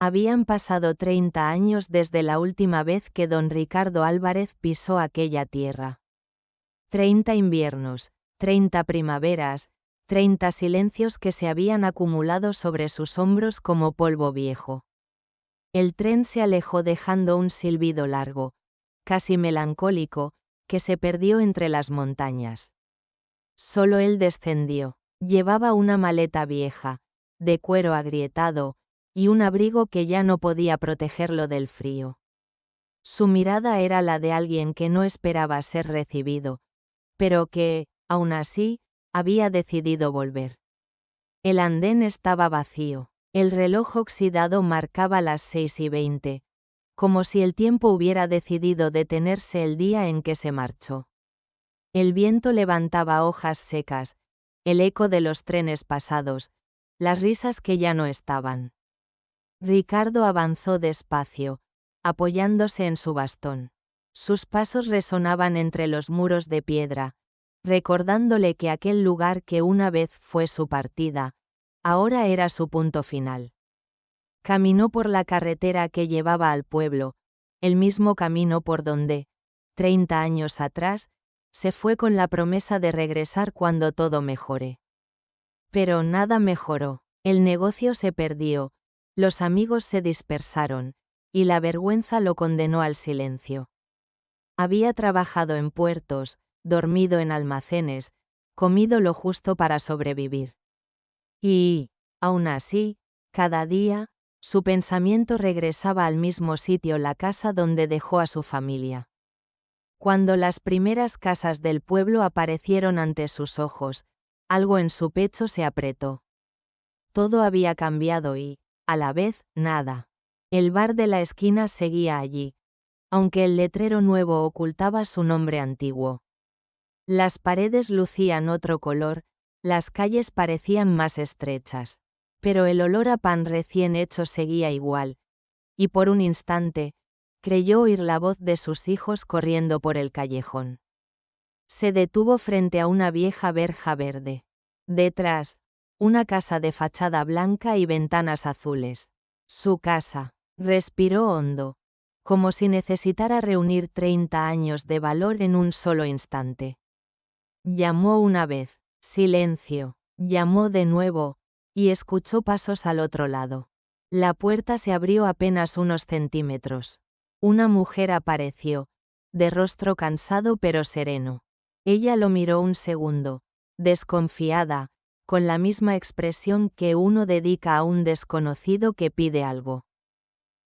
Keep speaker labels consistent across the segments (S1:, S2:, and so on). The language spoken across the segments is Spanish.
S1: Habían pasado 30 años desde la última vez que don Ricardo Álvarez pisó aquella tierra. 30 inviernos, 30 primaveras, 30 silencios que se habían acumulado sobre sus hombros como polvo viejo. El tren se alejó dejando un silbido largo, casi melancólico, que se perdió entre las montañas. Solo él descendió. Llevaba una maleta vieja, de cuero agrietado, y un abrigo que ya no podía protegerlo del frío. Su mirada era la de alguien que no esperaba ser recibido, pero que, aún así, había decidido volver. El andén estaba vacío. El reloj oxidado marcaba las 6:20, como si el tiempo hubiera decidido detenerse el día en que se marchó. El viento levantaba hojas secas, el eco de los trenes pasados, las risas que ya no estaban. Ricardo avanzó despacio, apoyándose en su bastón. Sus pasos resonaban entre los muros de piedra, recordándole que aquel lugar que una vez fue su partida, ahora era su punto final. Caminó por la carretera que llevaba al pueblo, el mismo camino por donde, 30 años atrás, se fue con la promesa de regresar cuando todo mejore. Pero nada mejoró, el negocio se perdió, los amigos se dispersaron, y la vergüenza lo condenó al silencio. Había trabajado en puertos, dormido en almacenes, comido lo justo para sobrevivir. Y, aún así, cada día, su pensamiento regresaba al mismo sitio, la casa donde dejó a su familia. Cuando las primeras casas del pueblo aparecieron ante sus ojos, algo en su pecho se apretó. Todo había cambiado y, a la vez, nada. El bar de la esquina seguía allí, aunque el letrero nuevo ocultaba su nombre antiguo. Las paredes lucían otro color, las calles parecían más estrechas, pero el olor a pan recién hecho seguía igual, y por un instante, creyó oír la voz de sus hijos corriendo por el callejón. Se detuvo frente a una vieja verja verde. Detrás, una casa de fachada blanca y ventanas azules. Su casa. Respiró hondo, como si necesitara reunir 30 años de valor en un solo instante. Llamó una vez, silencio. Llamó de nuevo, y escuchó pasos al otro lado. La puerta se abrió apenas unos centímetros. Una mujer apareció, de rostro cansado pero sereno. Ella lo miró un segundo, desconfiada, con la misma expresión que uno dedica a un desconocido que pide algo.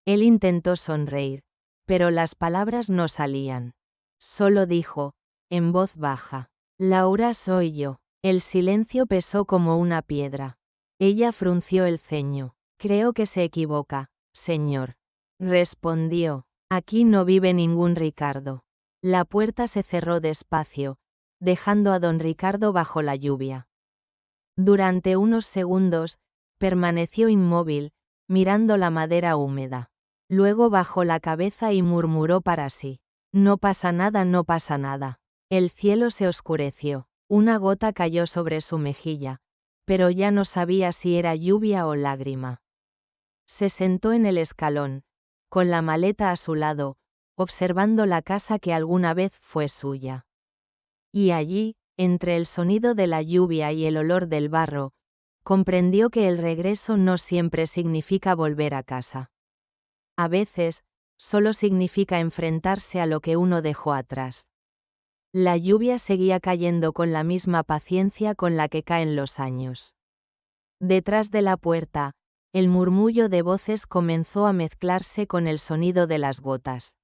S1: Él intentó sonreír, pero las palabras no salían. Solo dijo, en voz baja, «Laura, soy yo». El silencio pesó como una piedra. Ella frunció el ceño. «Creo que se equivoca, señor», respondió. «Aquí no vive ningún Ricardo». La puerta se cerró despacio, dejando a don Ricardo bajo la lluvia. Durante unos segundos, permaneció inmóvil, mirando la madera húmeda. Luego bajó la cabeza y murmuró para sí. «No pasa nada, no pasa nada». El cielo se oscureció. Una gota cayó sobre su mejilla, pero ya no sabía si era lluvia o lágrima. Se sentó en el escalón, con la maleta a su lado, observando la casa que alguna vez fue suya. Y allí, entre el sonido de la lluvia y el olor del barro, comprendió que el regreso no siempre significa volver a casa. A veces, solo significa enfrentarse a lo que uno dejó atrás. La lluvia seguía cayendo con la misma paciencia con la que caen los años. Detrás de la puerta, el murmullo de voces comenzó a mezclarse con el sonido de las gotas.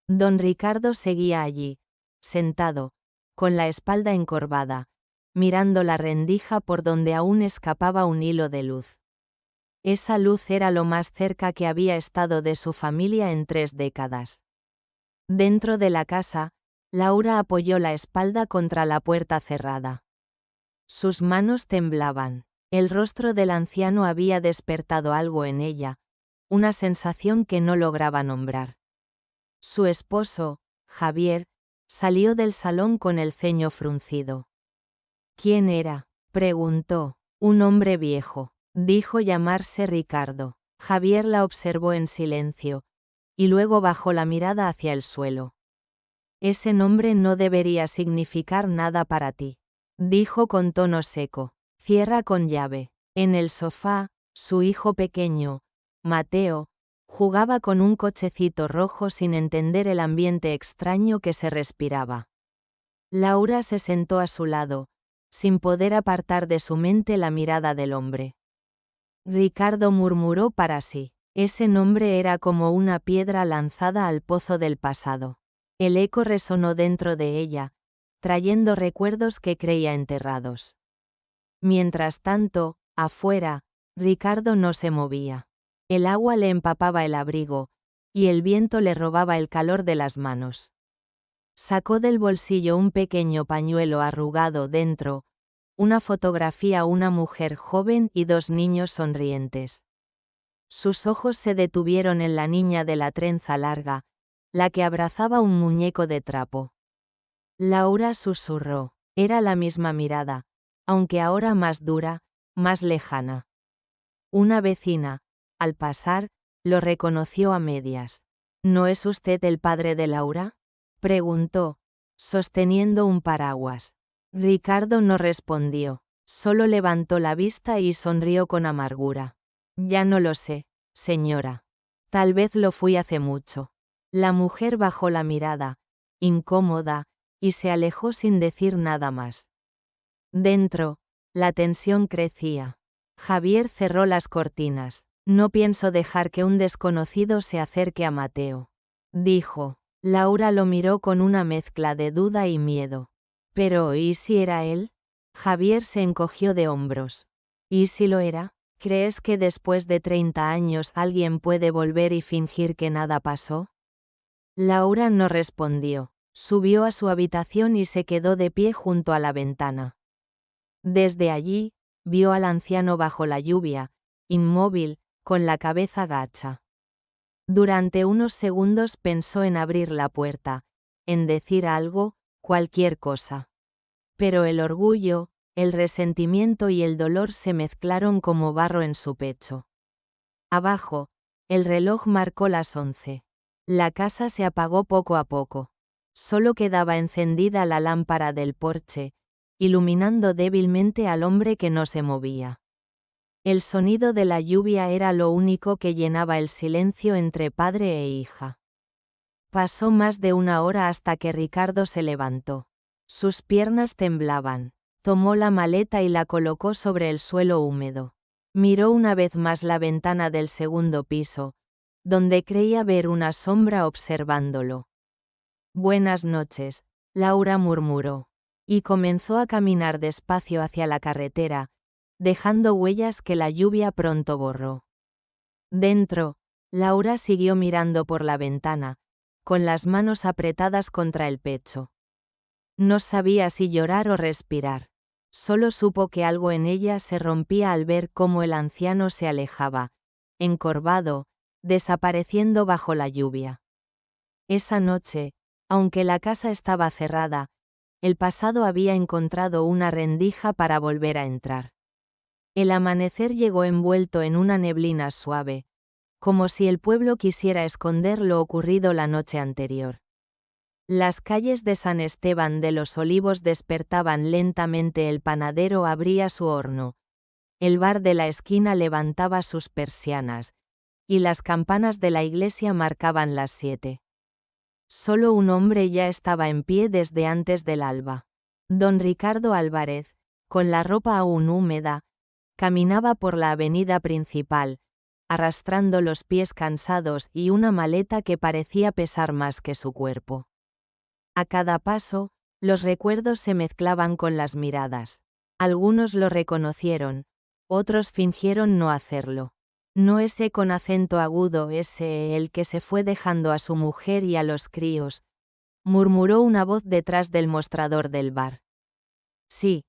S1: Don Ricardo seguía allí, sentado, con la espalda encorvada, mirando la rendija por donde aún escapaba un hilo de luz. Esa luz era lo más cerca que había estado de su familia en 3 décadas. Dentro de la casa, Laura apoyó la espalda contra la puerta cerrada. Sus manos temblaban. El rostro del anciano había despertado algo en ella, una sensación que no lograba nombrar. Su esposo, Javier, salió del salón con el ceño fruncido. «¿Quién era?», preguntó. «Un hombre viejo. Dijo llamarse Ricardo». Javier la observó en silencio, y luego bajó la mirada hacia el suelo. Ese nombre no debería significar nada para ti, dijo con tono seco. Cierra con llave. En el sofá, su hijo pequeño, Mateo, jugaba con un cochecito rojo sin entender el ambiente extraño que se respiraba. Laura se sentó a su lado, sin poder apartar de su mente la mirada del hombre. Ricardo murmuró para sí. Ese nombre era como una piedra lanzada al pozo del pasado. El eco resonó dentro de ella, trayendo recuerdos que creía enterrados. Mientras tanto, afuera, Ricardo no se movía. El agua le empapaba el abrigo, y el viento le robaba el calor de las manos. Sacó del bolsillo un pequeño pañuelo arrugado dentro, una fotografía, una mujer joven y dos niños sonrientes. Sus ojos se detuvieron en la niña de la trenza larga, la que abrazaba un muñeco de trapo. Laura susurró. Era la misma mirada, aunque ahora más dura, más lejana. Una vecina, al pasar, lo reconoció a medias. ¿No es usted el padre de Laura?, preguntó, sosteniendo un paraguas. Ricardo no respondió, solo levantó la vista y sonrió con amargura. Ya no lo sé, señora. Tal vez lo fui hace mucho. La mujer bajó la mirada, incómoda, y se alejó sin decir nada más. Dentro, la tensión crecía. Javier cerró las cortinas. No pienso dejar que un desconocido se acerque a Mateo, dijo. Laura lo miró con una mezcla de duda y miedo. Pero, ¿y si era él? Javier se encogió de hombros. ¿Y si lo era? ¿Crees que después de 30 años alguien puede volver y fingir que nada pasó? Laura no respondió. Subió a su habitación y se quedó de pie junto a la ventana. Desde allí, vio al anciano bajo la lluvia, inmóvil, con la cabeza gacha. Durante unos segundos pensó en abrir la puerta, en decir algo, cualquier cosa. Pero el orgullo, el resentimiento y el dolor se mezclaron como barro en su pecho. Abajo, el reloj marcó las 11. La casa se apagó poco a poco. Solo quedaba encendida la lámpara del porche, iluminando débilmente al hombre que no se movía. El sonido de la lluvia era lo único que llenaba el silencio entre padre e hija. Pasó más de una hora hasta que Ricardo se levantó. Sus piernas temblaban. Tomó la maleta y la colocó sobre el suelo húmedo. Miró una vez más la ventana del segundo piso, donde creía ver una sombra observándolo. Buenas noches, Laura murmuró. Y comenzó a caminar despacio hacia la carretera, dejando huellas que la lluvia pronto borró. Dentro, Laura siguió mirando por la ventana, con las manos apretadas contra el pecho. No sabía si llorar o respirar. Solo supo que algo en ella se rompía al ver cómo el anciano se alejaba, encorvado, desapareciendo bajo la lluvia. Esa noche, aunque la casa estaba cerrada, el pasado había encontrado una rendija para volver a entrar. El amanecer llegó envuelto en una neblina suave, como si el pueblo quisiera esconder lo ocurrido la noche anterior. Las calles de San Esteban de los Olivos despertaban lentamente, el panadero abría su horno, el bar de la esquina levantaba sus persianas, y las campanas de la iglesia marcaban las 7. Solo un hombre ya estaba en pie desde antes del alba. Don Ricardo Álvarez, con la ropa aún húmeda, caminaba por la avenida principal, arrastrando los pies cansados y una maleta que parecía pesar más que su cuerpo. A cada paso, los recuerdos se mezclaban con las miradas. Algunos lo reconocieron, otros fingieron no hacerlo. No ese con acento agudo, ese el que se fue dejando a su mujer y a los críos, murmuró una voz detrás del mostrador del bar. Sí,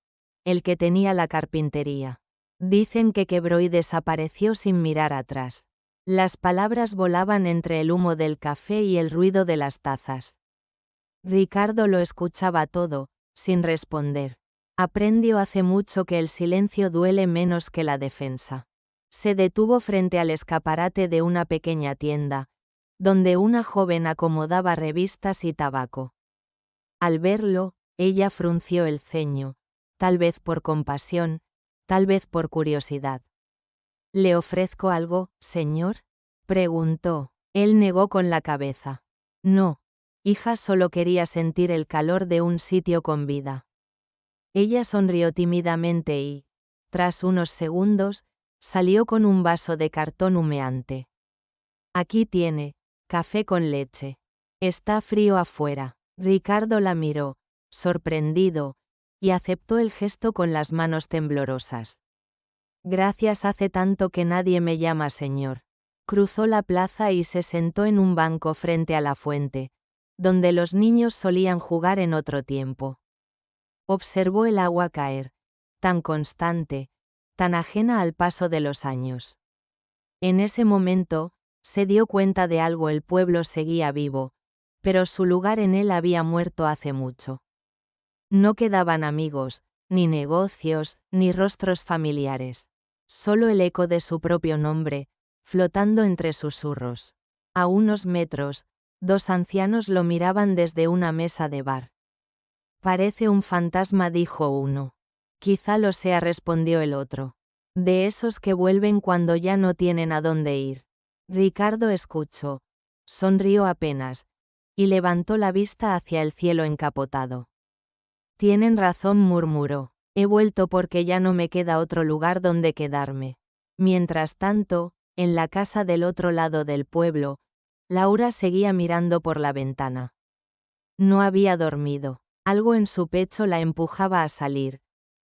S1: el que tenía la carpintería. Dicen que quebró y desapareció sin mirar atrás. Las palabras volaban entre el humo del café y el ruido de las tazas. Ricardo lo escuchaba todo, sin responder. Aprendió hace mucho que el silencio duele menos que la defensa. Se detuvo frente al escaparate de una pequeña tienda, donde una joven acomodaba revistas y tabaco. Al verlo, ella frunció el ceño, tal vez por compasión, tal vez por curiosidad. ¿Le ofrezco algo, señor?, preguntó. Él negó con la cabeza. No, hija, solo quería sentir el calor de un sitio con vida. Ella sonrió tímidamente y, tras unos segundos, salió con un vaso de cartón humeante. Aquí tiene, café con leche. Está frío afuera. Ricardo la miró, sorprendido, y aceptó el gesto con las manos temblorosas. Gracias, hace tanto que nadie me llama señor. Cruzó la plaza y se sentó en un banco frente a la fuente, donde los niños solían jugar en otro tiempo. Observó el agua caer, tan constante, tan ajena al paso de los años. En ese momento, se dio cuenta de algo: el pueblo seguía vivo, pero su lugar en él había muerto hace mucho. No quedaban amigos, ni negocios, ni rostros familiares. Solo el eco de su propio nombre, flotando entre susurros. A unos metros, dos ancianos lo miraban desde una mesa de bar. Parece un fantasma, dijo uno. Quizá lo sea, respondió el otro. De esos que vuelven cuando ya no tienen a dónde ir. Ricardo escuchó, sonrió apenas, y levantó la vista hacia el cielo encapotado. Tienen razón, murmuró. He vuelto porque ya no me queda otro lugar donde quedarme. Mientras tanto, en la casa del otro lado del pueblo, Laura seguía mirando por la ventana. No había dormido. Algo en su pecho la empujaba a salir,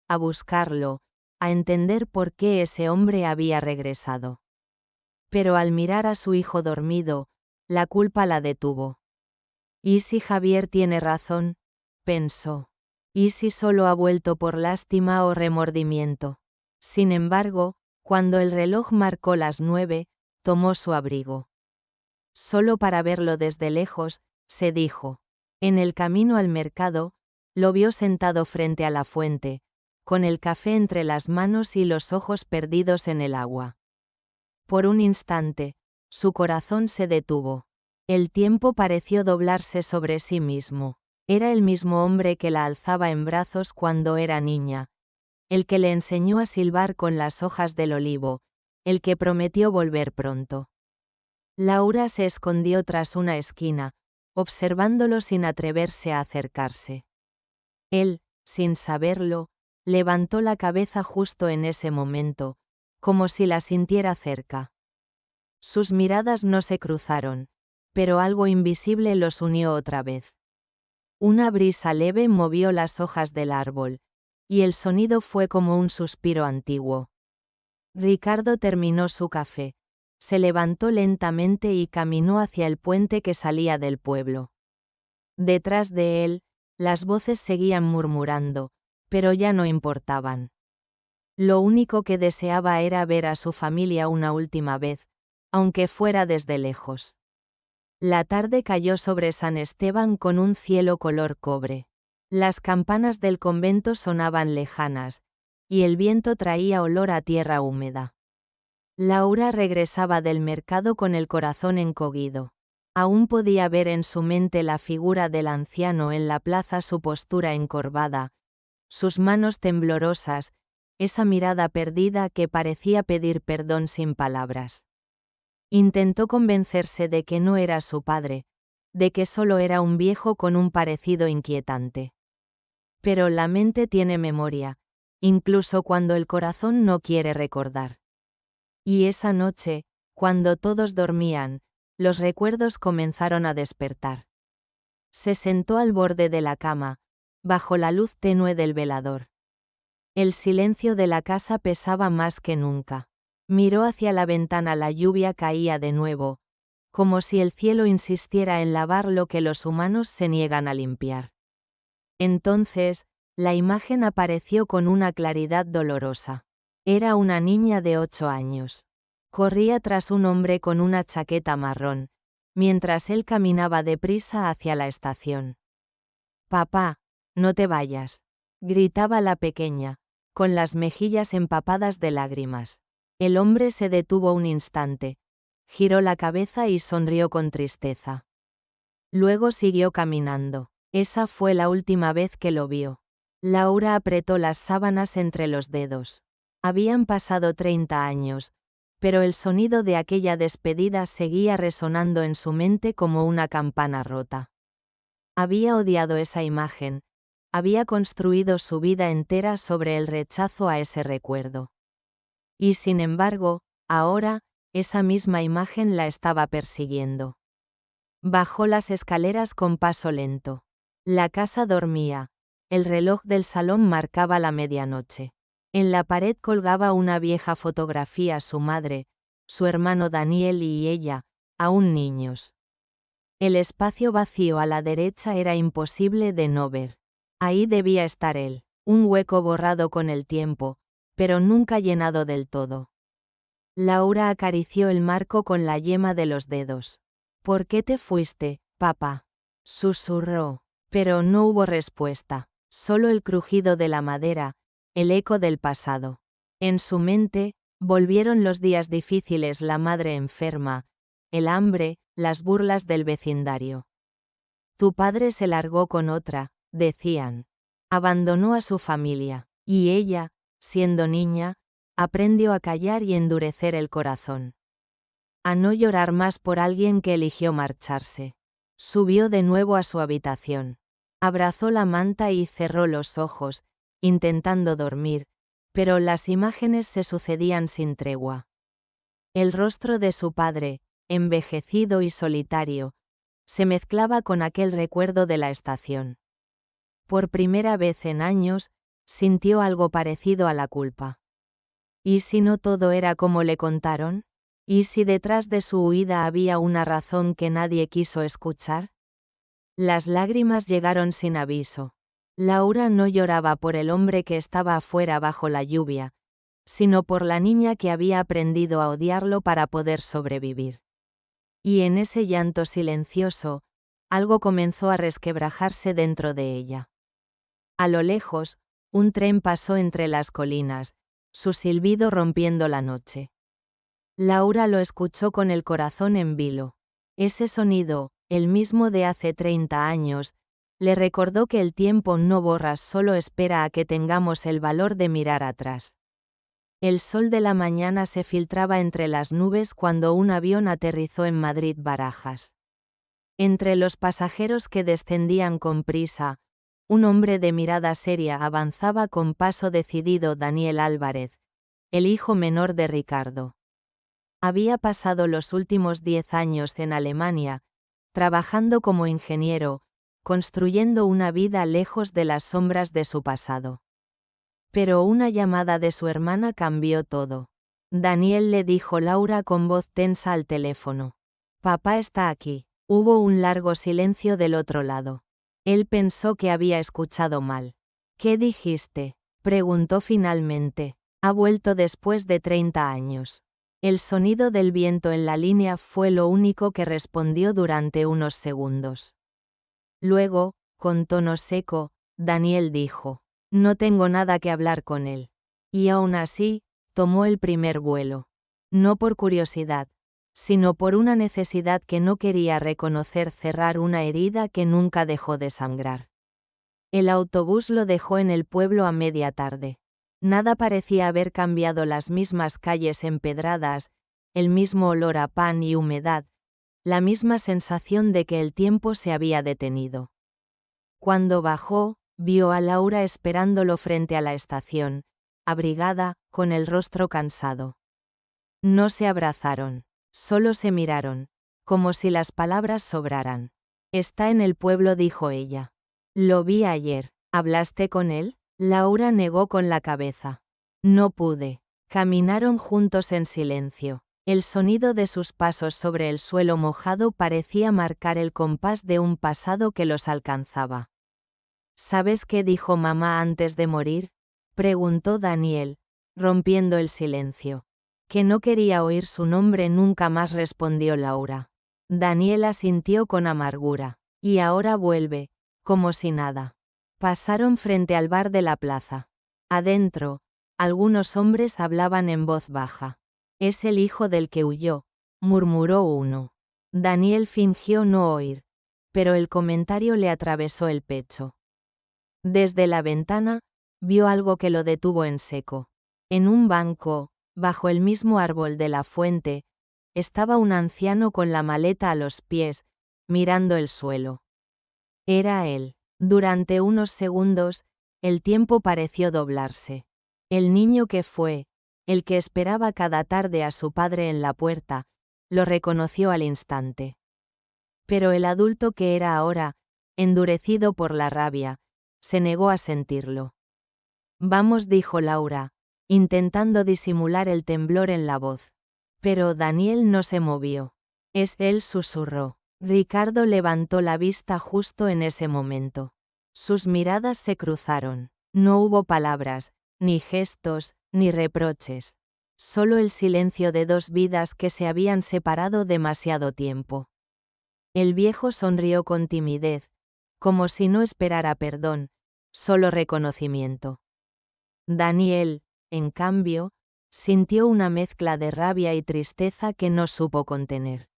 S1: a buscarlo, a entender por qué ese hombre había regresado. Pero al mirar a su hijo dormido, la culpa la detuvo. ¿Y si Javier tiene razón?, pensó. ¿Y si solo ha vuelto por lástima o remordimiento? Sin embargo, cuando el reloj marcó las 9, tomó su abrigo. Solo para verlo desde lejos, se dijo. En el camino al mercado, lo vio sentado frente a la fuente, con el café entre las manos y los ojos perdidos en el agua. Por un instante, su corazón se detuvo. El tiempo pareció doblarse sobre sí mismo. Era el mismo hombre que la alzaba en brazos cuando era niña, el que le enseñó a silbar con las hojas del olivo, el que prometió volver pronto. Laura se escondió tras una esquina, observándolo sin atreverse a acercarse. Él, sin saberlo, levantó la cabeza justo en ese momento, como si la sintiera cerca. Sus miradas no se cruzaron, pero algo invisible los unió otra vez. Una brisa leve movió las hojas del árbol, y el sonido fue como un suspiro antiguo. Ricardo terminó su café, se levantó lentamente y caminó hacia el puente que salía del pueblo. Detrás de él, las voces seguían murmurando, pero ya no importaban. Lo único que deseaba era ver a su familia una última vez, aunque fuera desde lejos. La tarde cayó sobre San Esteban con un cielo color cobre. Las campanas del convento sonaban lejanas, y el viento traía olor a tierra húmeda. Laura regresaba del mercado con el corazón encogido. Aún podía ver en su mente la figura del anciano en la plaza, su postura encorvada, sus manos temblorosas, esa mirada perdida que parecía pedir perdón sin palabras. Intentó convencerse de que no era su padre, de que solo era un viejo con un parecido inquietante. Pero la mente tiene memoria, incluso cuando el corazón no quiere recordar. Y esa noche, cuando todos dormían, los recuerdos comenzaron a despertar. Se sentó al borde de la cama, bajo la luz tenue del velador. El silencio de la casa pesaba más que nunca. Miró hacia la ventana, la lluvia caía de nuevo, como si el cielo insistiera en lavar lo que los humanos se niegan a limpiar. Entonces, la imagen apareció con una claridad dolorosa. Era una niña de 8 años. Corría tras un hombre con una chaqueta marrón, mientras él caminaba deprisa hacia la estación. «Papá, no te vayas», gritaba la pequeña, con las mejillas empapadas de lágrimas. El hombre se detuvo un instante, giró la cabeza y sonrió con tristeza. Luego siguió caminando. Esa fue la última vez que lo vio. Laura apretó las sábanas entre los dedos. Habían pasado 30 años, pero el sonido de aquella despedida seguía resonando en su mente como una campana rota. Había odiado esa imagen, había construido su vida entera sobre el rechazo a ese recuerdo. Y sin embargo, ahora, esa misma imagen la estaba persiguiendo. Bajó las escaleras con paso lento. La casa dormía. El reloj del salón marcaba la medianoche. En la pared colgaba una vieja fotografía su madre, su hermano Daniel y ella, aún niños. El espacio vacío a la derecha era imposible de no ver. Ahí debía estar él, un hueco borrado con el tiempo, pero nunca llenado del todo. Laura acarició el marco con la yema de los dedos. ¿Por qué te fuiste, papá? Susurró, pero no hubo respuesta, solo el crujido de la madera, el eco del pasado. En su mente, volvieron los días difíciles, la madre enferma, el hambre, las burlas del vecindario. Tu padre se largó con otra, decían. Abandonó a su familia, y ella, siendo niña, aprendió a callar y endurecer el corazón. A no llorar más por alguien que eligió marcharse. Subió de nuevo a su habitación. Abrazó la manta y cerró los ojos, intentando dormir, pero las imágenes se sucedían sin tregua. El rostro de su padre, envejecido y solitario, se mezclaba con aquel recuerdo de la estación. Por primera vez en años, sintió algo parecido a la culpa. ¿Y si no todo era como le contaron? ¿Y si detrás de su huida había una razón que nadie quiso escuchar? Las lágrimas llegaron sin aviso. Laura no lloraba por el hombre que estaba afuera bajo la lluvia, sino por la niña que había aprendido a odiarlo para poder sobrevivir. Y en ese llanto silencioso, algo comenzó a resquebrajarse dentro de ella. A lo lejos, un tren pasó entre las colinas, su silbido rompiendo la noche. Laura lo escuchó con el corazón en vilo. Ese sonido, el mismo de hace 30 años, le recordó que el tiempo no borra, solo espera a que tengamos el valor de mirar atrás. El sol de la mañana se filtraba entre las nubes cuando un avión aterrizó en Madrid-Barajas. Entre los pasajeros que descendían con prisa, un hombre de mirada seria avanzaba con paso decidido, Daniel Álvarez, el hijo menor de Ricardo. Había pasado los últimos 10 años en Alemania, trabajando como ingeniero, construyendo una vida lejos de las sombras de su pasado. Pero una llamada de su hermana cambió todo. Daniel, le dijo Laura con voz tensa al teléfono. Papá está aquí. Hubo un largo silencio del otro lado. Él pensó que había escuchado mal. ¿Qué dijiste?, preguntó finalmente. Ha vuelto después de 30 años. El sonido del viento en la línea fue lo único que respondió durante unos segundos. Luego, con tono seco, Daniel dijo: no tengo nada que hablar con él. Y aún así, tomó el primer vuelo. No por curiosidad, sino por una necesidad que no quería reconocer, cerrar una herida que nunca dejó de sangrar. El autobús lo dejó en el pueblo a media tarde. Nada parecía haber cambiado, las mismas calles empedradas, el mismo olor a pan y humedad, la misma sensación de que el tiempo se había detenido. Cuando bajó, vio a Laura esperándolo frente a la estación, abrigada, con el rostro cansado. No se abrazaron, solo se miraron, como si las palabras sobraran. Está en el pueblo, dijo ella. Lo vi ayer. ¿Hablaste con él? Laura negó con la cabeza. No pude. Caminaron juntos en silencio. El sonido de sus pasos sobre el suelo mojado parecía marcar el compás de un pasado que los alcanzaba. ¿Sabes qué dijo mamá antes de morir?, preguntó Daniel, rompiendo el silencio. Que no quería oír su nombre nunca más, respondió Laura. Daniel asintió con amargura. Y ahora vuelve, como si nada. Pasaron frente al bar de la plaza. Adentro, algunos hombres hablaban en voz baja. Es el hijo del que huyó, murmuró uno. Daniel fingió no oír, pero el comentario le atravesó el pecho. Desde la ventana, vio algo que lo detuvo en seco. En un banco, bajo el mismo árbol de la fuente, estaba un anciano con la maleta a los pies, mirando el suelo. Era él. Durante unos segundos, el tiempo pareció doblarse. El niño que fue, el que esperaba cada tarde a su padre en la puerta, lo reconoció al instante. Pero el adulto que era ahora, endurecido por la rabia, se negó a sentirlo. Vamos, dijo Laura, intentando disimular el temblor en la voz. Pero Daniel no se movió. Es él, susurró. Ricardo levantó la vista justo en ese momento. Sus miradas se cruzaron. No hubo palabras, ni gestos, ni reproches. Solo el silencio de dos vidas que se habían separado demasiado tiempo. El viejo sonrió con timidez, como si no esperara perdón, solo reconocimiento. Daniel, en cambio, sintió una mezcla de rabia y tristeza que no supo contener.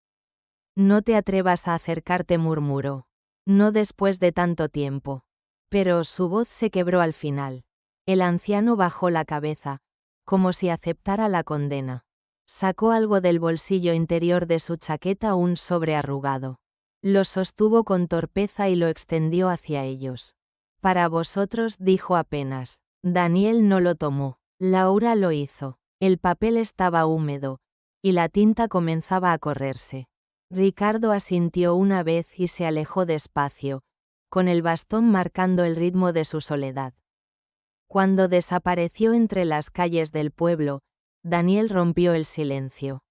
S1: No te atrevas a acercarte, murmuró. No después de tanto tiempo. Pero su voz se quebró al final. El anciano bajó la cabeza, como si aceptara la condena. Sacó algo del bolsillo interior de su chaqueta, un sobre arrugado. Lo sostuvo con torpeza y lo extendió hacia ellos. Para vosotros, dijo apenas. Daniel no lo tomó. Laura lo hizo. El papel estaba húmedo, y la tinta comenzaba a correrse. Ricardo asintió una vez y se alejó despacio, con el bastón marcando el ritmo de su soledad. Cuando desapareció entre las calles del pueblo, Daniel rompió el silencio.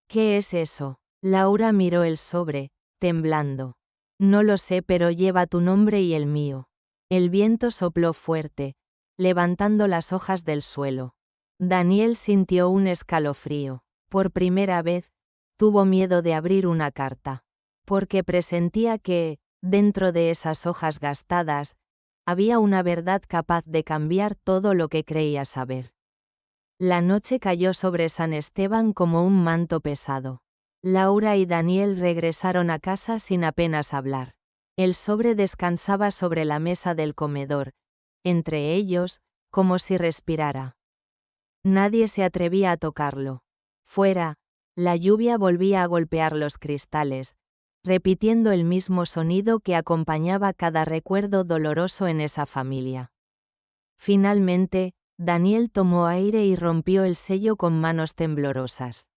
S1: ¿Qué es eso? Laura miró el sobre, temblando. No lo sé, pero lleva tu nombre y el mío. El viento sopló fuerte, levantando las hojas del suelo. Daniel sintió un escalofrío. Por primera vez, tuvo miedo de abrir una carta. Porque presentía que, dentro de esas hojas gastadas, había una verdad capaz de cambiar todo lo que creía saber. La noche cayó sobre San Esteban como un manto pesado. Laura y Daniel regresaron a casa sin apenas hablar. El sobre descansaba sobre la mesa del comedor, entre ellos, como si respirara. Nadie se atrevía a tocarlo. Fuera, la lluvia volvía a golpear los cristales, repitiendo el mismo sonido que acompañaba cada recuerdo doloroso en esa familia. Finalmente, Daniel tomó aire y rompió el sello con manos temblorosas.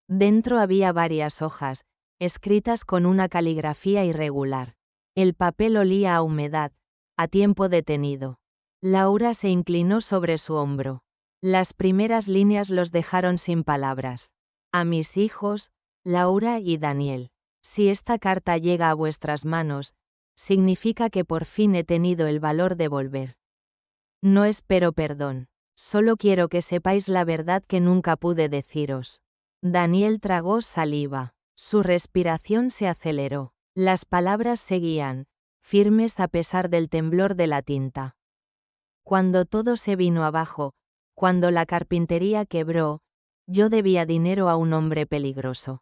S1: Dentro había varias hojas, escritas con una caligrafía irregular. El papel olía a humedad, a tiempo detenido. Laura se inclinó sobre su hombro. Las primeras líneas los dejaron sin palabras. A mis hijos, Laura y Daniel. Si esta carta llega a vuestras manos, significa que por fin he tenido el valor de volver. No espero perdón. Solo quiero que sepáis la verdad que nunca pude deciros. Daniel tragó saliva. Su respiración se aceleró. Las palabras seguían, firmes a pesar del temblor de la tinta. Cuando todo se vino abajo, cuando la carpintería quebró, yo debía dinero a un hombre peligroso.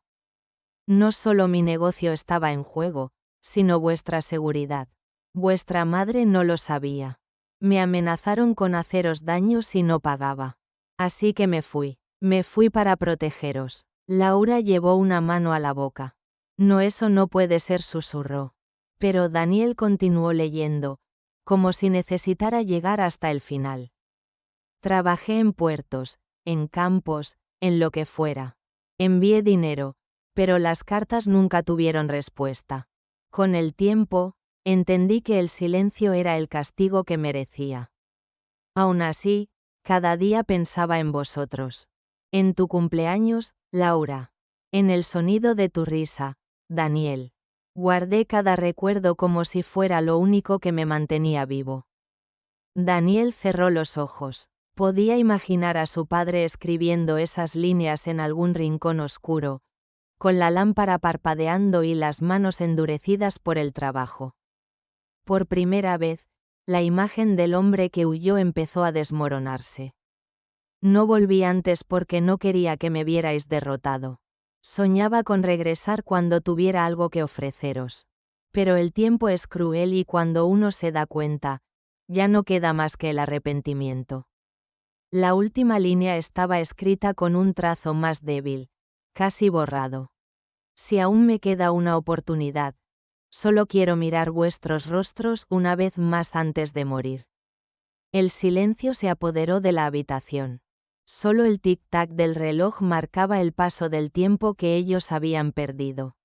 S1: No solo mi negocio estaba en juego, sino vuestra seguridad. Vuestra madre no lo sabía. Me amenazaron con haceros daño si no pagaba. Así que me fui para protegeros. Laura llevó una mano a la boca. No, eso no puede ser, susurró. Pero Daniel continuó leyendo, como si necesitara llegar hasta el final. Trabajé en puertos, en campos, en lo que fuera. Envié dinero, pero las cartas nunca tuvieron respuesta. Con el tiempo, entendí que el silencio era el castigo que merecía. Aún así, cada día pensaba en vosotros. En tu cumpleaños, Laura. En el sonido de tu risa, Daniel. Guardé cada recuerdo como si fuera lo único que me mantenía vivo. Daniel cerró los ojos. Podía imaginar a su padre escribiendo esas líneas en algún rincón oscuro, con la lámpara parpadeando y las manos endurecidas por el trabajo. Por primera vez, la imagen del hombre que huyó empezó a desmoronarse. No volví antes porque no quería que me vierais derrotado. Soñaba con regresar cuando tuviera algo que ofreceros. Pero el tiempo es cruel y cuando uno se da cuenta, ya no queda más que el arrepentimiento. La última línea estaba escrita con un trazo más débil, casi borrado. Si aún me queda una oportunidad, solo quiero mirar vuestros rostros una vez más antes de morir. El silencio se apoderó de la habitación. Solo el tic-tac del reloj marcaba el paso del tiempo que ellos habían perdido.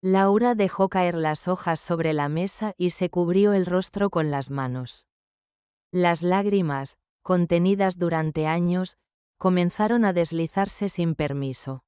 S1: Laura dejó caer las hojas sobre la mesa y se cubrió el rostro con las manos. Las lágrimas, contenidas durante años, comenzaron a deslizarse sin permiso.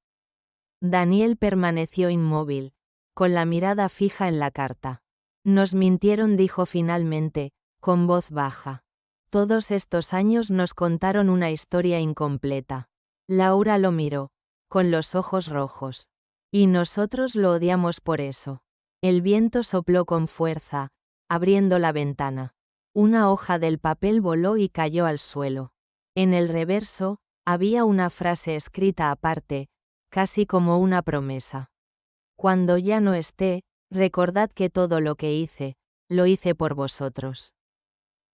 S1: Daniel permaneció inmóvil, con la mirada fija en la carta. Nos mintieron, dijo finalmente, con voz baja. Todos estos años nos contaron una historia incompleta. Laura lo miró, con los ojos rojos. Y nosotros lo odiamos por eso. El viento sopló con fuerza, abriendo la ventana. Una hoja del papel voló y cayó al suelo. En el reverso, había una frase escrita aparte, casi como una promesa. Cuando ya no esté, recordad que todo lo que hice, lo hice por vosotros.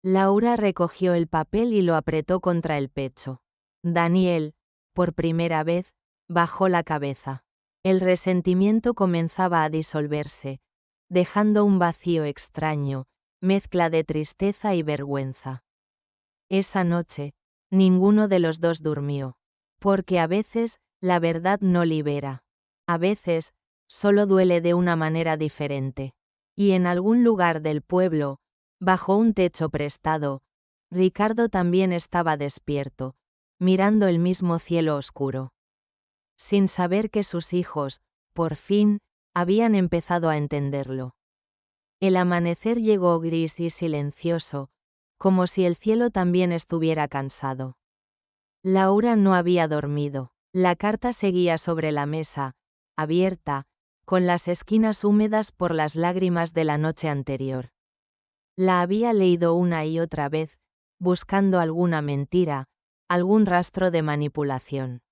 S1: Laura recogió el papel y lo apretó contra el pecho. Daniel, por primera vez, bajó la cabeza. El resentimiento comenzaba a disolverse, dejando un vacío extraño, mezcla de tristeza y vergüenza. Esa noche, ninguno de los dos durmió. Porque a veces, la verdad no libera. A veces, solo duele de una manera diferente. Y en algún lugar del pueblo, bajo un techo prestado, Ricardo también estaba despierto, mirando el mismo cielo oscuro. Sin saber que sus hijos, por fin, habían empezado a entenderlo. El amanecer llegó gris y silencioso, como si el cielo también estuviera cansado. Laura no había dormido. La carta seguía sobre la mesa, abierta, con las esquinas húmedas por las lágrimas de la noche anterior. La había leído una y otra vez, buscando alguna mentira, algún rastro de manipulación.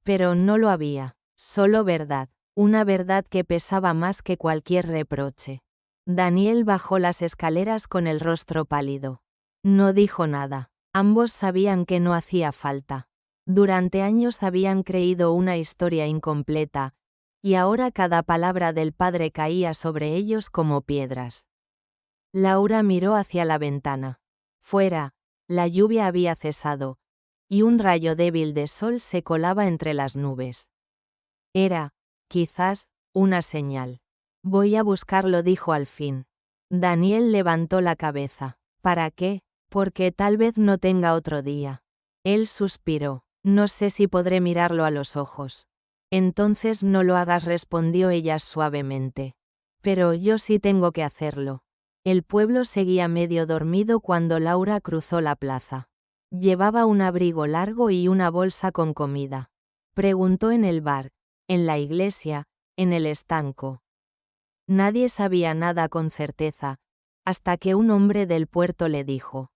S1: Pero no lo había, solo verdad, una verdad que pesaba más que cualquier reproche. Daniel bajó las escaleras con el rostro pálido. No dijo nada. Ambos sabían que no hacía falta. Durante años habían creído una historia incompleta, y ahora cada palabra del padre caía sobre ellos como piedras. Laura miró hacia la ventana. Fuera, la lluvia había cesado, y un rayo débil de sol se colaba entre las nubes. Era, quizás, una señal. Voy a buscarlo, dijo al fin. Daniel levantó la cabeza. ¿Para qué? Porque tal vez no tenga otro día. Él suspiró. No sé si podré mirarlo a los ojos. Entonces no lo hagas, respondió ella suavemente. Pero yo sí tengo que hacerlo. El pueblo seguía medio dormido cuando Laura cruzó la plaza. Llevaba un abrigo largo y una bolsa con comida. Preguntó en el bar, en la iglesia, en el estanco. Nadie sabía nada con certeza, hasta que un hombre del puerto le dijo: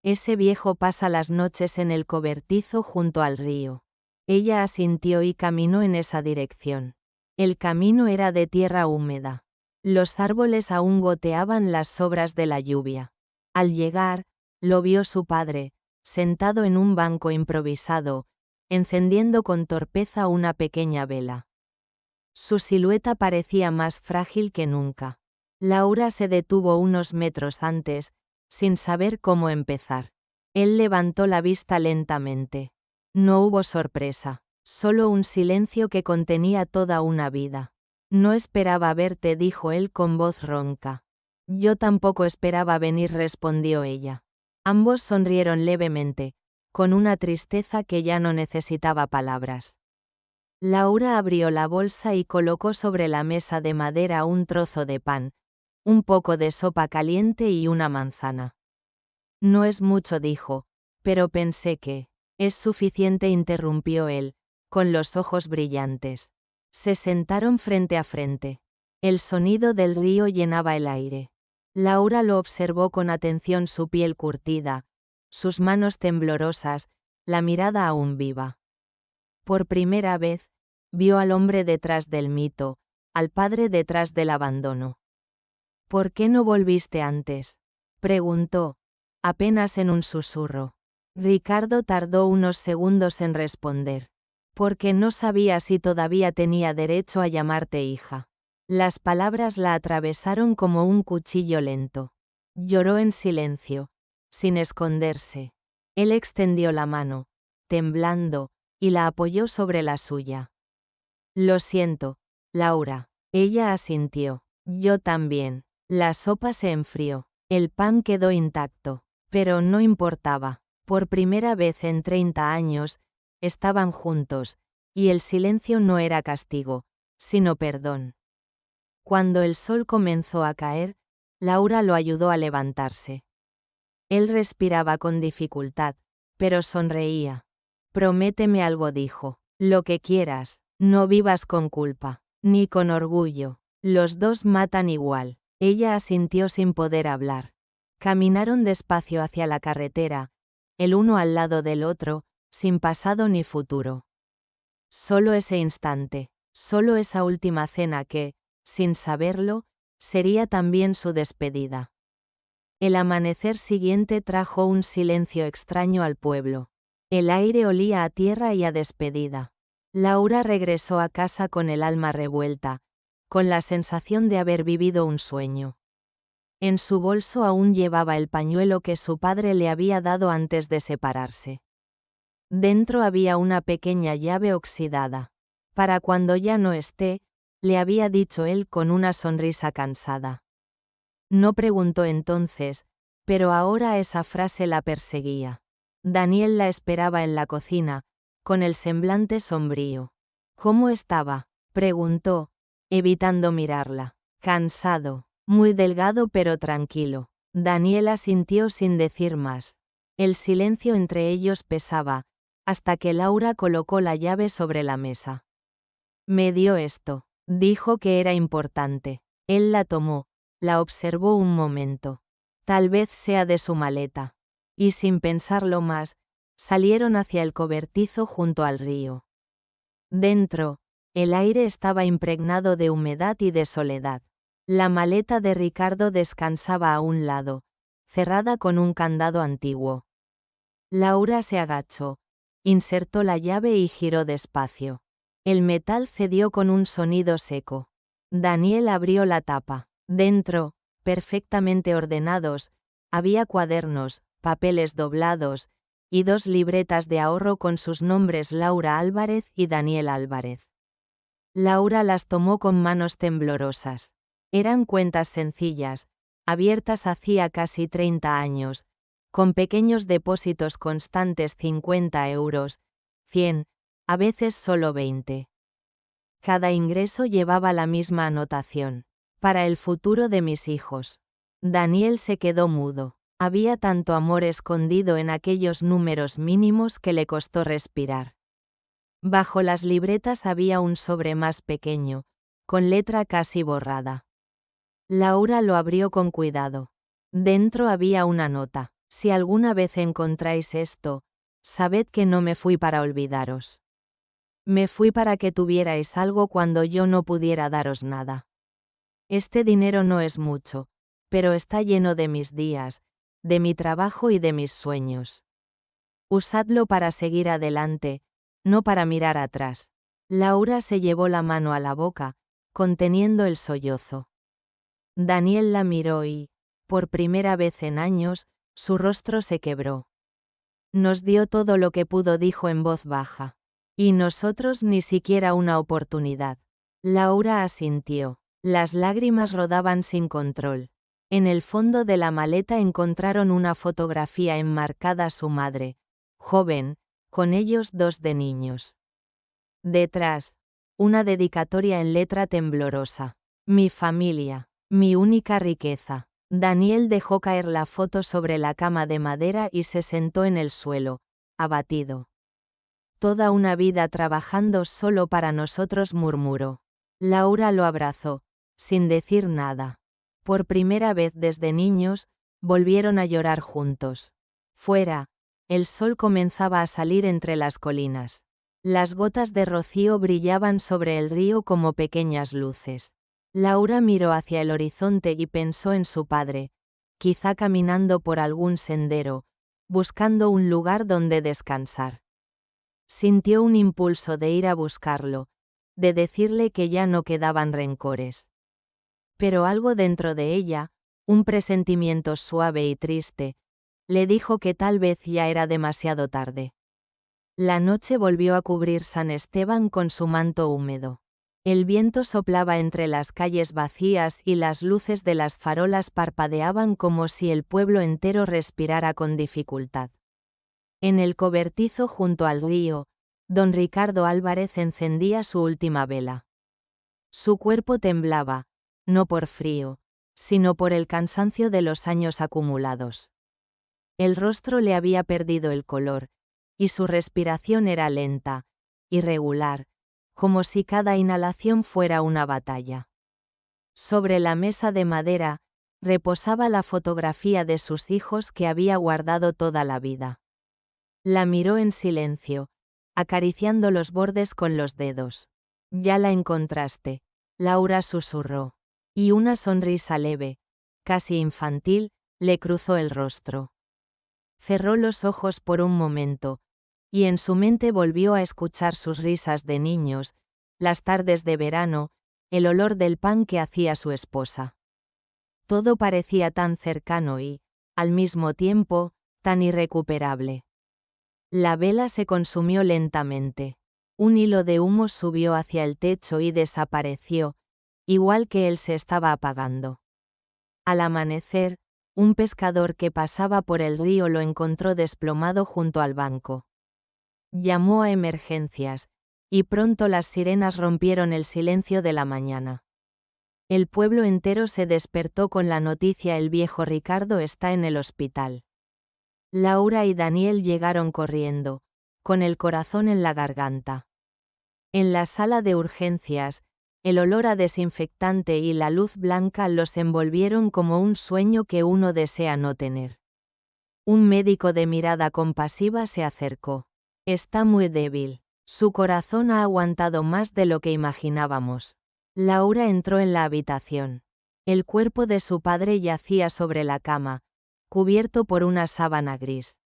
S1: ese viejo pasa las noches en el cobertizo junto al río. Ella asintió y caminó en esa dirección. El camino era de tierra húmeda. Los árboles aún goteaban las sobras de la lluvia. Al llegar, lo vio su padre, sentado en un banco improvisado, encendiendo con torpeza una pequeña vela. Su silueta parecía más frágil que nunca. Laura se detuvo unos metros antes, sin saber cómo empezar. Él levantó la vista lentamente. No hubo sorpresa, solo un silencio que contenía toda una vida. No esperaba verte, dijo él con voz ronca. Yo tampoco esperaba venir, respondió ella. Ambos sonrieron levemente, con una tristeza que ya no necesitaba palabras. Laura abrió la bolsa y colocó sobre la mesa de madera un trozo de pan, un poco de sopa caliente y una manzana. No es mucho, dijo, pero pensé que es suficiente, interrumpió él, con los ojos brillantes. Se sentaron frente a frente. El sonido del río llenaba el aire. Laura lo observó con atención, su piel curtida, sus manos temblorosas, la mirada aún viva. Por primera vez, vio al hombre detrás del mito, al padre detrás del abandono. ¿Por qué no volviste antes?, preguntó, apenas en un susurro. Ricardo tardó unos segundos en responder. Porque no sabía si todavía tenía derecho a llamarte hija. Las palabras la atravesaron como un cuchillo lento. Lloró en silencio, sin esconderse. Él extendió la mano, temblando, y la apoyó sobre la suya. Lo siento, Laura. Ella asintió. Yo también. La sopa se enfrió. El pan quedó intacto. Pero no importaba. Por primera vez en 30 años, estaban juntos, y el silencio no era castigo, sino perdón. Cuando el sol comenzó a caer, Laura lo ayudó a levantarse. Él respiraba con dificultad, pero sonreía. Prométeme algo, dijo. Lo que quieras, no vivas con culpa, ni con orgullo. Los dos matan igual. Ella asintió sin poder hablar. Caminaron despacio hacia la carretera, el uno al lado del otro, sin pasado ni futuro. Solo ese instante, solo esa última cena que, sin saberlo, sería también su despedida. El amanecer siguiente trajo un silencio extraño al pueblo. El aire olía a tierra y a despedida. Laura regresó a casa con el alma revuelta, con la sensación de haber vivido un sueño. En su bolso aún llevaba el pañuelo que su padre le había dado antes de separarse. Dentro había una pequeña llave oxidada. Para cuando ya no esté, le había dicho él con una sonrisa cansada. No preguntó entonces, pero ahora esa frase la perseguía. Daniel la esperaba en la cocina, con el semblante sombrío. ¿Cómo estaba?, preguntó, evitando mirarla. Cansado, muy delgado pero tranquilo. Daniel asintió sin decir más. El silencio entre ellos pesaba, hasta que Laura colocó la llave sobre la mesa. Me dio esto. Dijo que era importante. Él la tomó, la observó un momento. Tal vez sea de su maleta. Y sin pensarlo más, salieron hacia el cobertizo junto al río. Dentro, el aire estaba impregnado de humedad y de soledad. La maleta de Ricardo descansaba a un lado, cerrada con un candado antiguo. Laura se agachó, insertó la llave y giró despacio. El metal cedió con un sonido seco. Daniel abrió la tapa. Dentro, perfectamente ordenados, había cuadernos, papeles doblados, y 2 libretas de ahorro con sus nombres Laura Álvarez y Daniel Álvarez. Laura las tomó con manos temblorosas. Eran cuentas sencillas, abiertas hacía casi 30 años, con pequeños depósitos constantes 50 euros, 100, a veces solo 20. Cada ingreso llevaba la misma anotación. Para el futuro de mis hijos. Daniel se quedó mudo. Había tanto amor escondido en aquellos números mínimos que le costó respirar. Bajo las libretas había un sobre más pequeño, con letra casi borrada. Laura lo abrió con cuidado. Dentro había una nota. Si alguna vez encontráis esto, sabed que no me fui para olvidaros. Me fui para que tuvierais algo cuando yo no pudiera daros nada. Este dinero no es mucho, pero está lleno de mis días, de mi trabajo y de mis sueños. Usadlo para seguir adelante, no para mirar atrás. Laura se llevó la mano a la boca, conteniendo el sollozo. Daniel la miró y, por primera vez en años, su rostro se quebró. Nos dio todo lo que pudo, dijo en voz baja. Y nosotros ni siquiera una oportunidad. Laura asintió. Las lágrimas rodaban sin control. En el fondo de la maleta encontraron una fotografía enmarcada a su madre, joven, con ellos 2 de niños. Detrás, una dedicatoria en letra temblorosa. Mi familia, mi única riqueza. Daniel dejó caer la foto sobre la cama de madera y se sentó en el suelo, abatido. Toda una vida trabajando solo para nosotros, murmuró. Laura lo abrazó, sin decir nada. Por primera vez desde niños, volvieron a llorar juntos. Fuera, El sol comenzaba a salir entre las colinas. Las gotas de rocío brillaban sobre el río como pequeñas luces. Laura miró hacia el horizonte y pensó en su padre, quizá caminando por algún sendero, buscando un lugar donde descansar. Sintió un impulso de ir a buscarlo, de decirle que ya no quedaban rencores. Pero algo dentro de ella, un presentimiento suave y triste, le dijo que tal vez ya era demasiado tarde. La noche volvió a cubrir San Esteban con su manto húmedo. El viento soplaba entre las calles vacías y las luces de las farolas parpadeaban como si el pueblo entero respirara con dificultad. En el cobertizo junto al río, don Ricardo Álvarez encendía su última vela. Su cuerpo temblaba, no por frío, sino por el cansancio de los años acumulados. El rostro le había perdido el color, y su respiración era lenta, irregular, como si cada inhalación fuera una batalla. Sobre la mesa de madera, reposaba la fotografía de sus hijos que había guardado toda la vida. La miró en silencio, acariciando los bordes con los dedos. «Ya la encontraste», Laura susurró. Y una sonrisa leve, casi infantil, le cruzó el rostro. Cerró los ojos por un momento, y en su mente volvió a escuchar sus risas de niños, las tardes de verano, el olor del pan que hacía su esposa. Todo parecía tan cercano y, al mismo tiempo, tan irrecuperable. La vela se consumió lentamente. Un hilo de humo subió hacia el techo y desapareció, igual que él se estaba apagando. Al amanecer, un pescador que pasaba por el río lo encontró desplomado junto al banco. Llamó a emergencias, y pronto las sirenas rompieron el silencio de la mañana. El pueblo entero se despertó con la noticia: el viejo Ricardo está en el hospital. Laura y Daniel llegaron corriendo, con el corazón en la garganta. En la sala de urgencias, el olor a desinfectante y la luz blanca los envolvieron como un sueño que uno desea no tener. Un médico de mirada compasiva se acercó. Está muy débil. Su corazón ha aguantado más de lo que imaginábamos. Laura entró en la habitación. El cuerpo de su padre yacía sobre la cama, cubierto por una sábana gris.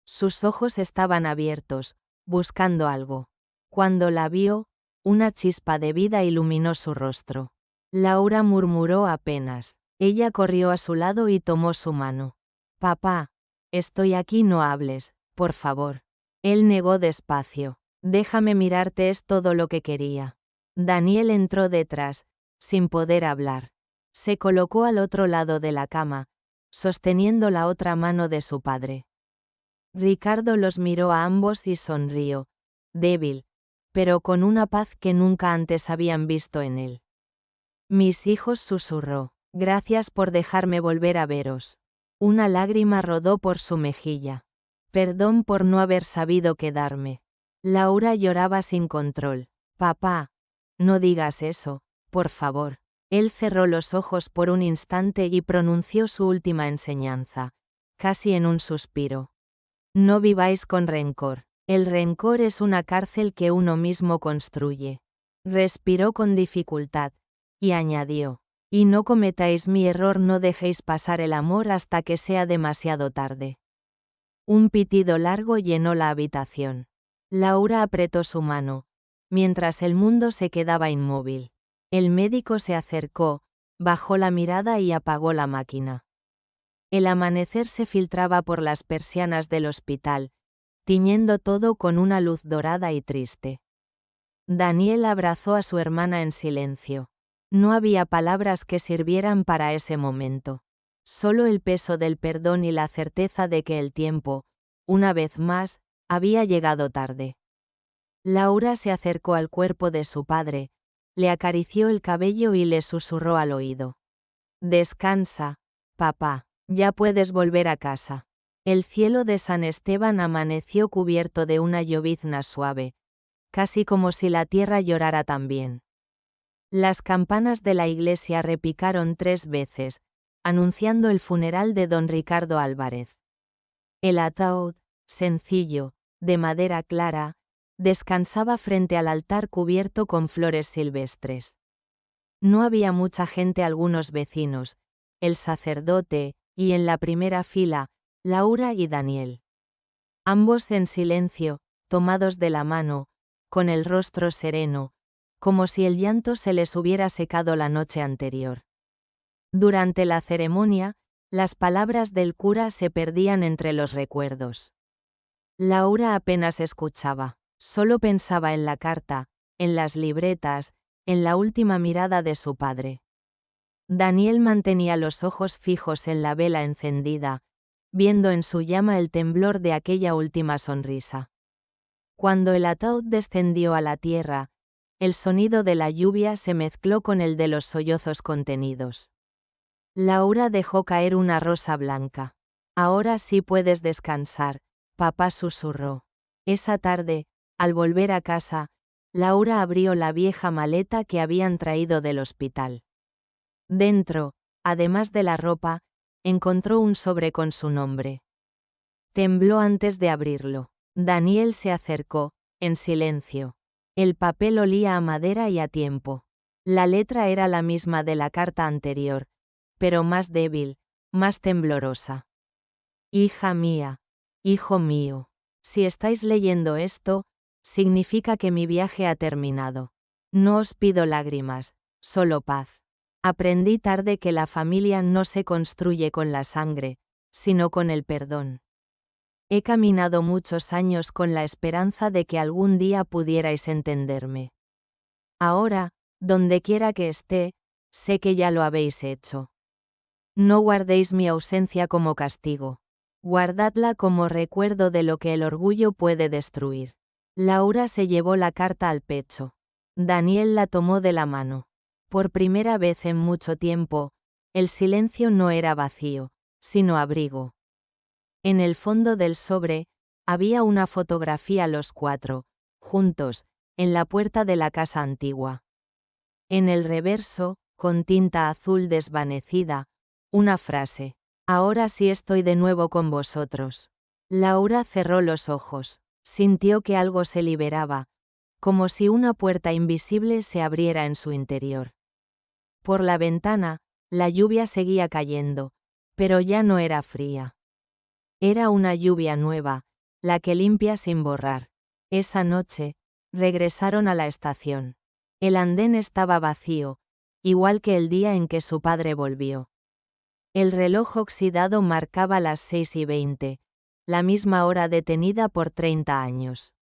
S1: Sus ojos estaban abiertos, buscando algo. Cuando la vio, una chispa de vida iluminó su rostro. Laura murmuró apenas. Ella corrió a su lado y tomó su mano. «Papá, estoy aquí, no hables, por favor». Él negó despacio. «Déjame mirarte, es todo lo que quería». Daniel entró detrás, sin poder hablar. Se colocó al otro lado de la cama, sosteniendo la otra mano de su padre. Ricardo los miró a ambos y sonrió, débil, pero con una paz que nunca antes habían visto en él. «Mis hijos», susurró, «gracias por dejarme volver a veros». Una lágrima rodó por su mejilla. «Perdón por no haber sabido quedarme». Laura lloraba sin control. «Papá, no digas eso, por favor». Él cerró los ojos por un instante y pronunció su última enseñanza, casi en un suspiro. «No viváis con rencor. El rencor es una cárcel que uno mismo construye». Respiró con dificultad, y añadió: «Y no cometáis mi error, no dejéis pasar el amor hasta que sea demasiado tarde». Un pitido largo llenó la habitación. Laura apretó su mano, mientras el mundo se quedaba inmóvil. El médico se acercó, bajó la mirada y apagó la máquina. El amanecer se filtraba por las persianas del hospital, tiñendo todo con una luz dorada y triste. Daniel abrazó a su hermana en silencio. No había palabras que sirvieran para ese momento. Solo el peso del perdón y la certeza de que el tiempo, una vez más, había llegado tarde. Laura se acercó al cuerpo de su padre, le acarició el cabello y le susurró al oído: «Descansa, papá, ya puedes volver a casa». El cielo de San Esteban amaneció cubierto de una llovizna suave, casi como si la tierra llorara también. Las campanas de la iglesia repicaron 3 veces, anunciando el funeral de don Ricardo Álvarez. El ataúd, sencillo, de madera clara, descansaba frente al altar cubierto con flores silvestres. No había mucha gente, algunos vecinos, el sacerdote, y en la primera fila, Laura y Daniel. Ambos en silencio, tomados de la mano, con el rostro sereno, como si el llanto se les hubiera secado la noche anterior. Durante la ceremonia, las palabras del cura se perdían entre los recuerdos. Laura apenas escuchaba, solo pensaba en la carta, en las libretas, en la última mirada de su padre. Daniel mantenía los ojos fijos en la vela encendida, viendo en su llama el temblor de aquella última sonrisa. Cuando el ataúd descendió a la tierra, el sonido de la lluvia se mezcló con el de los sollozos contenidos. Laura dejó caer una rosa blanca. Ahora sí puedes descansar, papá susurró. Esa tarde, al volver a casa, Laura abrió la vieja maleta que habían traído del hospital. Dentro, además de la ropa, encontró un sobre con su nombre. Tembló antes de abrirlo. Daniel se acercó, en silencio. El papel olía a madera y a tiempo. La letra era la misma de la carta anterior, pero más débil, más temblorosa. Hija mía, hijo mío, si estáis leyendo esto, significa que mi viaje ha terminado. No os pido lágrimas, solo paz. Aprendí tarde que la familia no se construye con la sangre, sino con el perdón. He caminado muchos años con la esperanza de que algún día pudierais entenderme. Ahora, donde quiera que esté, sé que ya lo habéis hecho. No guardéis mi ausencia como castigo. Guardadla como recuerdo de lo que el orgullo puede destruir. Laura se llevó la carta al pecho. Daniel la tomó de la mano. Por primera vez en mucho tiempo, el silencio no era vacío, sino abrigo. En el fondo del sobre, había una fotografía los cuatro, juntos, en la puerta de la casa antigua. En el reverso, con tinta azul desvanecida, una frase: ahora sí estoy de nuevo con vosotros. Laura cerró los ojos, sintió que algo se liberaba, como si una puerta invisible se abriera en su interior. Por la ventana, la lluvia seguía cayendo, pero ya no era fría. Era una lluvia nueva, la que limpia sin borrar. Esa noche, regresaron a la estación. El andén estaba vacío, igual que el día en que su padre volvió. El reloj oxidado marcaba las 6:20, la misma hora detenida por 30 años.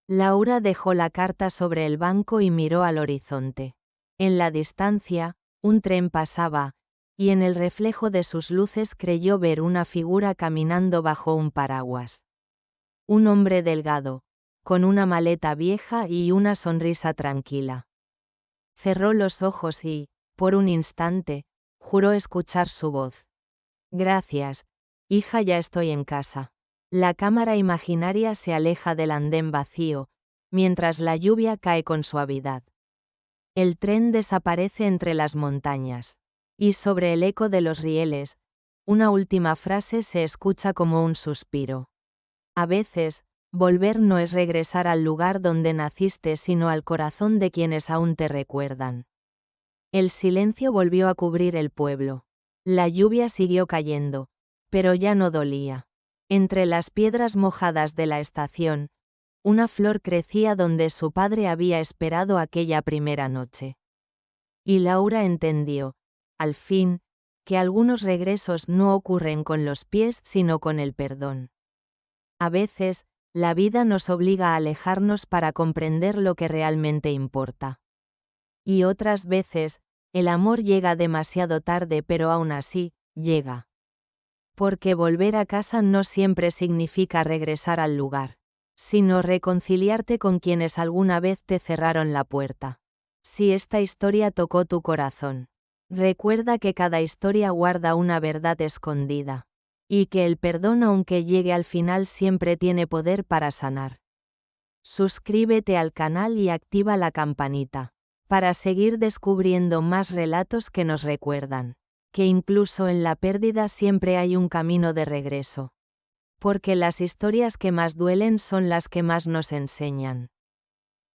S1: Laura dejó la carta sobre el banco y miró al horizonte. En la distancia, un tren pasaba, y en el reflejo de sus luces creyó ver una figura caminando bajo un paraguas. Un hombre delgado, con una maleta vieja y una sonrisa tranquila. Cerró los ojos y, por un instante, juró escuchar su voz. Gracias, hija, ya estoy en casa. La cámara imaginaria se aleja del andén vacío, mientras la lluvia cae con suavidad. El tren desaparece entre las montañas. Y sobre el eco de los rieles, una última frase se escucha como un suspiro. A veces, volver no es regresar al lugar donde naciste, sino al corazón de quienes aún te recuerdan. El silencio volvió a cubrir el pueblo. La lluvia siguió cayendo, pero ya no dolía. Entre las piedras mojadas de la estación, una flor crecía donde su padre había esperado aquella primera noche. Y Laura entendió, al fin, que algunos regresos no ocurren con los pies sino con el perdón. A veces, la vida nos obliga a alejarnos para comprender lo que realmente importa. Y otras veces, el amor llega demasiado tarde, pero aún así, llega. Porque volver a casa no siempre significa regresar al lugar, sino reconciliarte con quienes alguna vez te cerraron la puerta. Si esta historia tocó tu corazón, recuerda que cada historia guarda una verdad escondida, y que el perdón, aunque llegue al final, siempre tiene poder para sanar. Suscríbete al canal y activa la campanita, para seguir descubriendo más relatos que nos recuerdan que incluso en la pérdida siempre hay un camino de regreso. Porque las historias que más duelen son las que más nos enseñan.